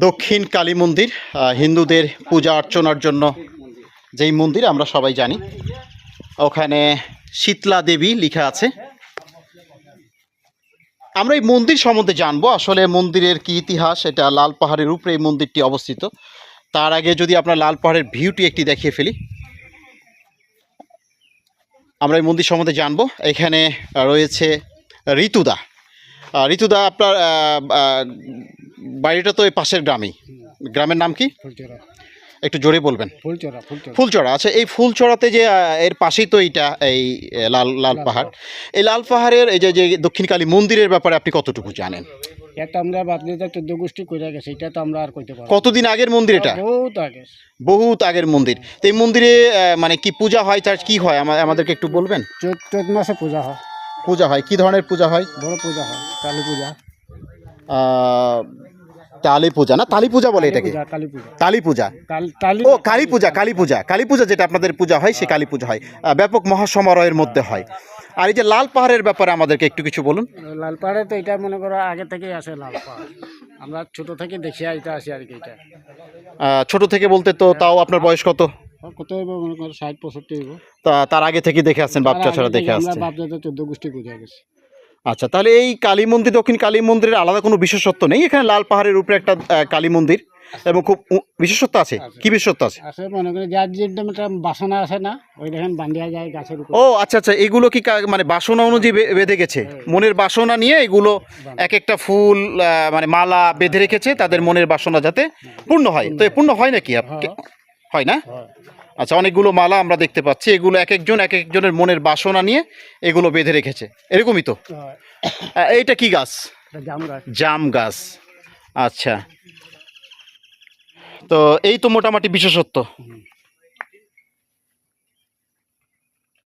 দক্ষিণ কালী মন্দির, হিন্দুদের পূজা অর্চনার জন্য যেই মন্দির আমরা সবাই জানি। ওখানে শীতলা দেবী লেখা আছে। আমরা এই মন্দির সম্বন্ধে জানবো, আসলে মন্দিরের কি ইতিহাস। এটা লাল পাহাড়ের উপরে এই মন্দিরটি অবস্থিত। তার আগে যদি আপনার লাল পাহাড়ের ভিউটি একটি দেখিয়ে ফেলি, আমরা এই মন্দির সম্বন্ধে জানবো। এখানে রয়েছে ঋতুদা। ঋতুদা, আপনার বাড়িটা তো এই পাশের গ্রামেই। গ্রামের নাম কি? একটু জোরে বলবেন। ফুলচড়া। আচ্ছা, এই ফুলচড়াতে যে এর পাশেই তো এইটা, এই লাল পাহাড়। এই লাল পাহাড়ের এই যে দক্ষিণ কালী মন্দিরের ব্যাপারে আপনি কতটুকু জানেন? এটা আমরা বাদলে 14 গোষ্ঠী করে গেছে, এটা তো আমরা আর কইতে পারবো। কতদিন আগের মন্দির এটা? বহুত আগের মন্দির। তো এই মন্দিরে মানে কি পূজা হয়, তার কি হয় আমাদেরকে একটু বলবেন? চৈত্র মাসে পূজা হয়। পূজা হয় কি ধরনের পূজা হয়? বড় পূজা হয়, কালী পূজা। কালী পূজা না, কালী পূজা বলে এটাকে? কালী পূজা। ও কালী পূজা, কালী পূজা, কালী পূজা যেটা আপনাদের পূজা হয়, সে কালী পূজা হয়, ব্যাপক মহাসমারোহের মধ্যে হয়। আর এই যে লাল পাহাড়ের ব্যাপারে আমাদেরকে একটু কিছু বলুন। লাল পাহাড়ে তো এটা মনে করো আগে থেকেই আসে লাল পাহাড়, আমরা ছোট থেকে দেখি এটা আসি আর কি। এটা ছোট থেকে বলতে তো তাও আপনার বয়স কত? কত হইব মনে করো 60-65 হইব। তার আগে থেকে দেখে আসছেন, বাপ চাচারা দেখে আসছেন? আমরা বাপ দাদা 14 গোষ্ঠী পূজা গেছে। আচ্ছা, তাহলে এই কালী মন্দির, দক্ষিণ কালী মন্দিরের আলাদা কোনো বিশেষত্ব নেই? এখানে লাল পাহাড়ের উপরে একটা কালী মন্দির এবং খুব বিশেষত্ব আছে। কি বিশেষত্ব আছে? মনে করি যার যেটা বাসনা আছে না, ওই দেখেন বান্ধিয়া যায় গাছের উপর। ও আচ্ছা আচ্ছা, এগুলো কি মানে বাসনা অনুযায়ী বেঁধে গেছে? মনের বাসনা নিয়ে এগুলো এক একটা ফুল মানে মালা বেঁধে রেখেছে, তাদের মনের বাসনা যাতে পূর্ণ হয়। তো পূর্ণ হয় নাকি? হয় না? আচ্ছা, অনেকগুলো মালা আমরা দেখতে পাচ্ছি, এগুলো এক একজনের মনের বাসনা নিয়ে এগুলো বেঁধে রেখেছে, এরকমই তো? এইটা কি গাছ? জাম গাছ। আচ্ছা, তো এই তো মোটামুটি বিশেষত্ব।